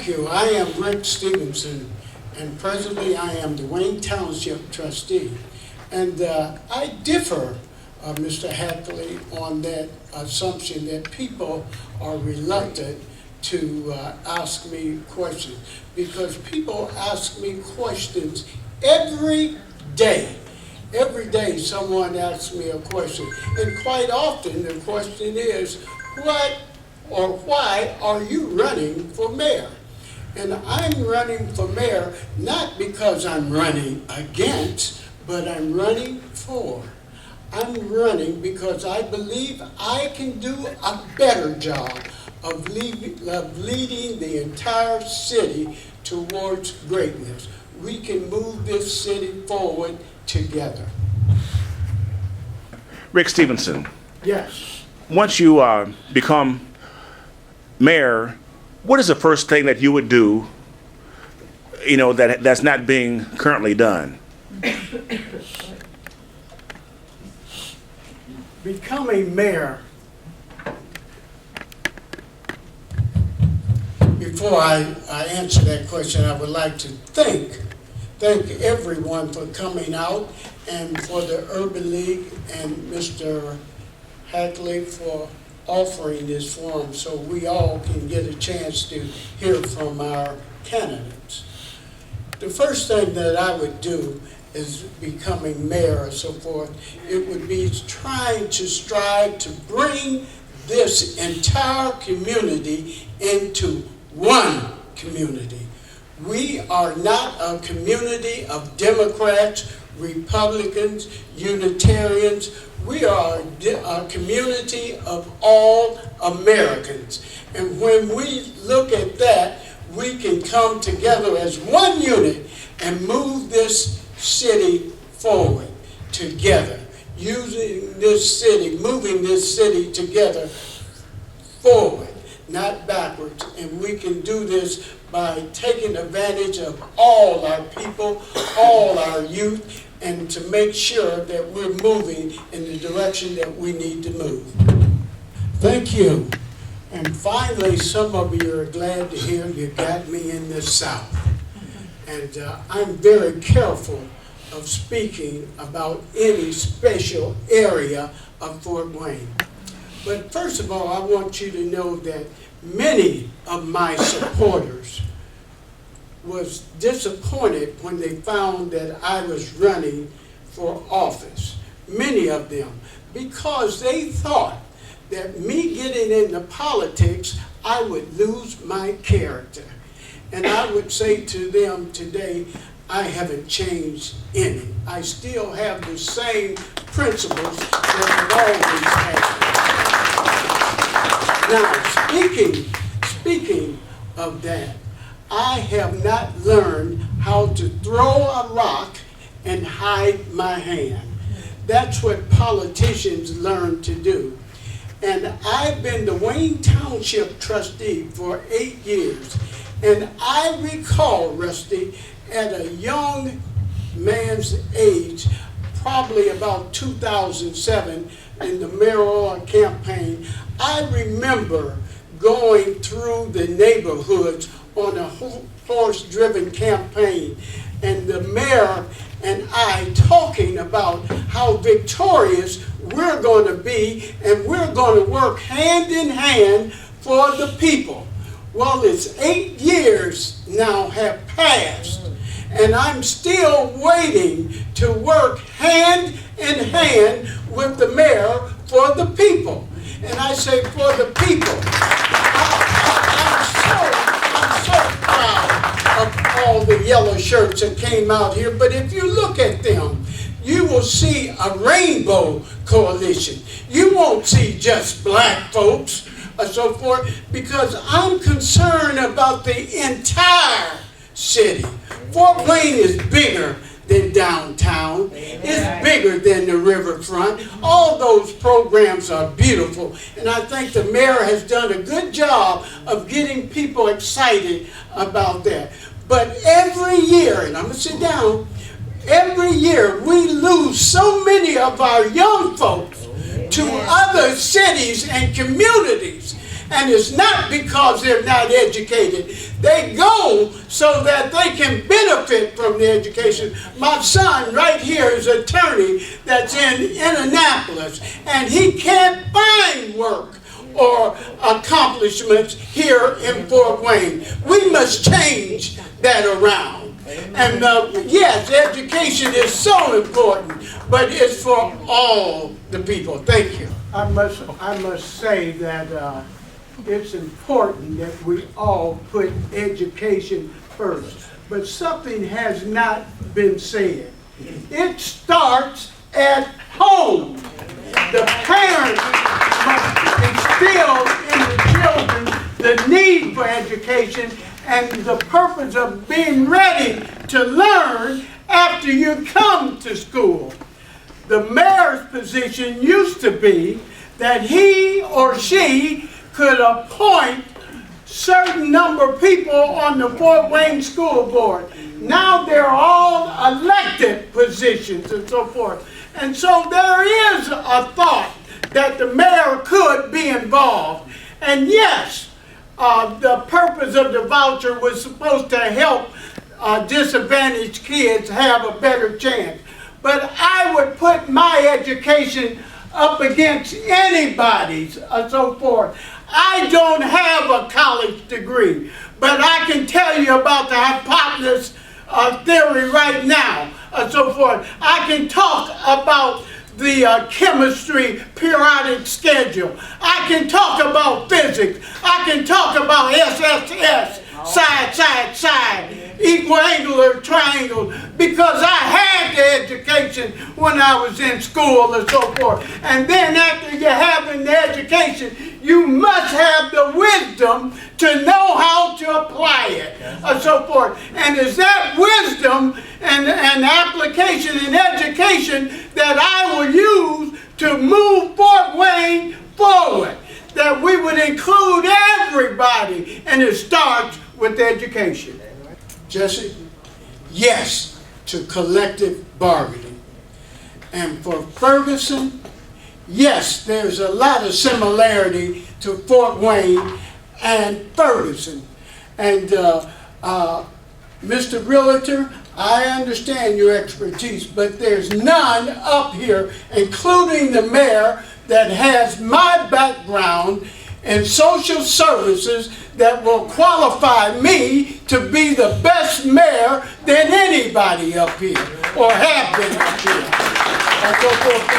Thank you. I am Rick Stevenson, and presently I am the Wayne Township trustee. And I differ, Mr. Hackley, on that assumption that people are reluctant to ask me questions, because people ask me questions every day. Every day someone asks me a question, and quite often the question is, what or why are you running for mayor? And I'm running for mayor not because I'm running against, but I'm running for. I'm running because I believe I can do a better job of leading the entire city towards greatness. We can move this city forward together. Rick Stevenson. Yes. Once you become mayor, what is the first thing that you would do, that's not being currently done? Becoming mayor, before I answer that question, I would like to thank everyone for coming out, and for the Urban League and Mr. Hackley for offering this forum so we all can get a chance to hear from our candidates. The first thing that I would do is becoming mayor or so forth, it would be trying to strive to bring this entire community into one community. We are not a community of Democrats, Republicans, Unitarians. We are a community of all Americans. And when we look at that, we can come together as one unit and move this city forward together, moving this city together forward, not backwards. And we can do this by taking advantage of all our people, all our youth, and to make sure that we're moving in the direction that we need to move. Thank you. And finally, some of you are glad to hear you got me in the South. And I'm very careful of speaking about any special area of Fort Wayne. But first of all, I want you to know that many of my supporters was disappointed when they found that I was running for office. Many of them, because they thought that me getting into politics, I would lose my character. And I would say to them today, I haven't changed any. I still have the same principles that I've always had. Now, speaking of that, I have not learned how to throw a rock and hide my hand. That's what politicians learn to do. And I've been the Wayne Township trustee for 8 years. And I recall, Rusty, at a young man's age, probably about 2007, in the mayoral campaign, I remember going through the neighborhoods on a horse-driven campaign, and the mayor and I talking about how victorious we're going to be, and we're going to work hand in hand for the people. Well, it's 8 years now have passed, and I'm still waiting to work hand in hand with the mayor for the people. And I say for the people. I'm so proud of all the yellow shirts that came out here, but if you look at them, you will see a rainbow coalition. You won't see just black folks or so forth, because I'm concerned about the entire city. Fort Wayne is bigger than downtown. It's bigger than the riverfront. All those programs are beautiful, and I think the mayor has done a good job of getting people excited about that. But every year, and I'm going to sit down, every year we lose so many of our young folks to other cities and communities. And it's not because they're not educated. They go so that they can benefit from the education. My son right here is an attorney that's in Indianapolis, and he can't find work or accomplishments here in Fort Wayne. We must change that around. And yes, education is so important, but it's for all the people. Thank you. I must say that it's important that we all put education first. But something has not been said. It starts at home. The parents must instill in the children the need for education and the purpose of being ready to learn after you come to school. The mayor's position used to be that he or she could appoint certain number of people on the Fort Wayne School Board. Now they're all elected positions and so forth. And so there is a thought that the mayor could be involved. And yes, the purpose of the voucher was supposed to help disadvantaged kids have a better chance. But I would put my education up against anybody's and so forth. I don't have a college degree, but I can tell you about the hypotenuse theory right now and so forth. I can talk about the chemistry periodic schedule. I can talk about physics. I can talk about SSS, side, equal angular triangle, because I had the education when I was in school and so forth. And then after you have the education, you must have the wisdom to know how to apply it and so forth. And it's that wisdom and application and education that I will use to move Fort Wayne forward, that we would include everybody, and it starts with education. Jesse, yes to collective bargaining. And for Ferguson, yes, there's a lot of similarity to Fort Wayne and Ferguson. And Mr. Realtor, I understand your expertise, but there's none up here, including the mayor, that has my background in social services that will qualify me to be the best mayor than anybody up here, or have been up here,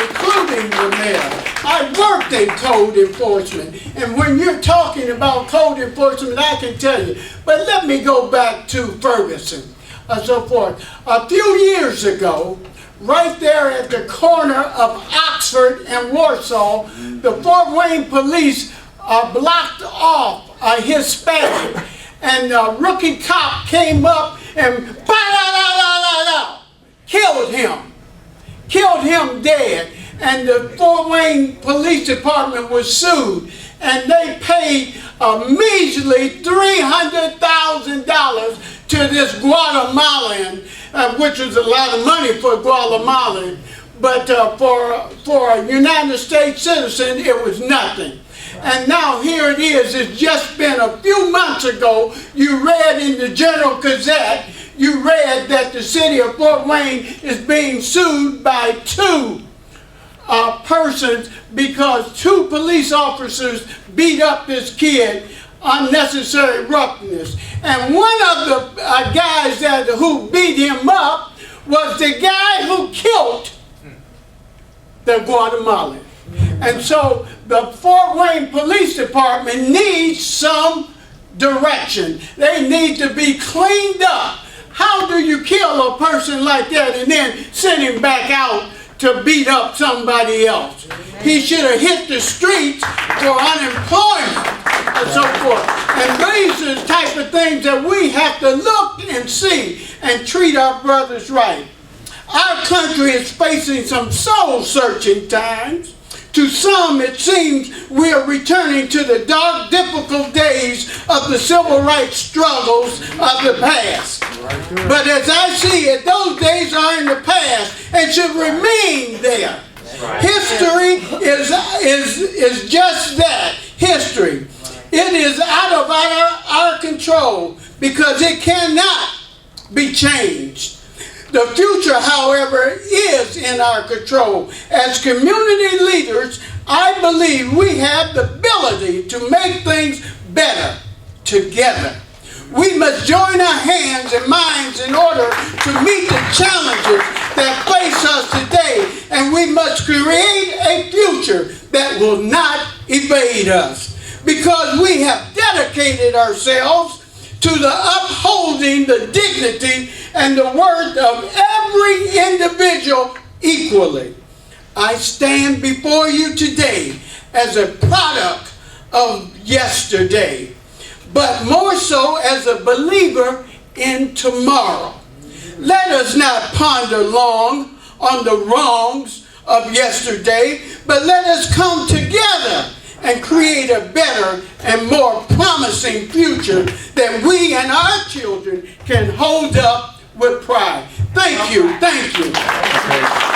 including the mayor. I worked in code enforcement, and when you're talking about code enforcement, I can tell you. But let me go back to Ferguson and so forth. A few years ago, right there at the corner of Oxford and Warsaw, the Fort Wayne police blocked off a Hispanic, and a rookie cop came up and killed him dead. And the Fort Wayne Police Department was sued, and they paid a measly $300,000 to this Guatemalan, which was a lot of money for a Guatemalan, but for a United States citizen, it was nothing. And now here it is. It's just been a few months ago. You read in the General Gazette, you read that the city of Fort Wayne is being sued by two persons because two police officers beat up this kid, unnecessary roughness. And one of the guys who beat him up was the guy who killed the Guatemalan. And so the Fort Wayne Police Department needs some direction. They need to be cleaned up. How do you kill a person like that and then send him back out to beat up somebody else? He should have hit the streets for unemployment and so forth. And these are the type of things that we have to look and see and treat our brothers right. Our country is facing some soul-searching times. To some, it seems we are returning to the dark, difficult days of the civil rights struggles of the past. But as I see it, those days are in the past and should remain there. History is just that, history. It is out of our control because it cannot be changed. The future, however, is in our control. As community leaders, I believe we have the ability to make things better together. We must join our hands and minds in order to meet the challenges that face us today, and we must create a future that will not evade us, because we have dedicated ourselves to the upholding the dignity and the worth of every individual equally. I stand before you today as a product of yesterday, but more so as a believer in tomorrow. Let us not ponder long on the wrongs of yesterday, but let us come together and create a better and more promising future that we and our children can hold up with pride. Thank you. Thank you.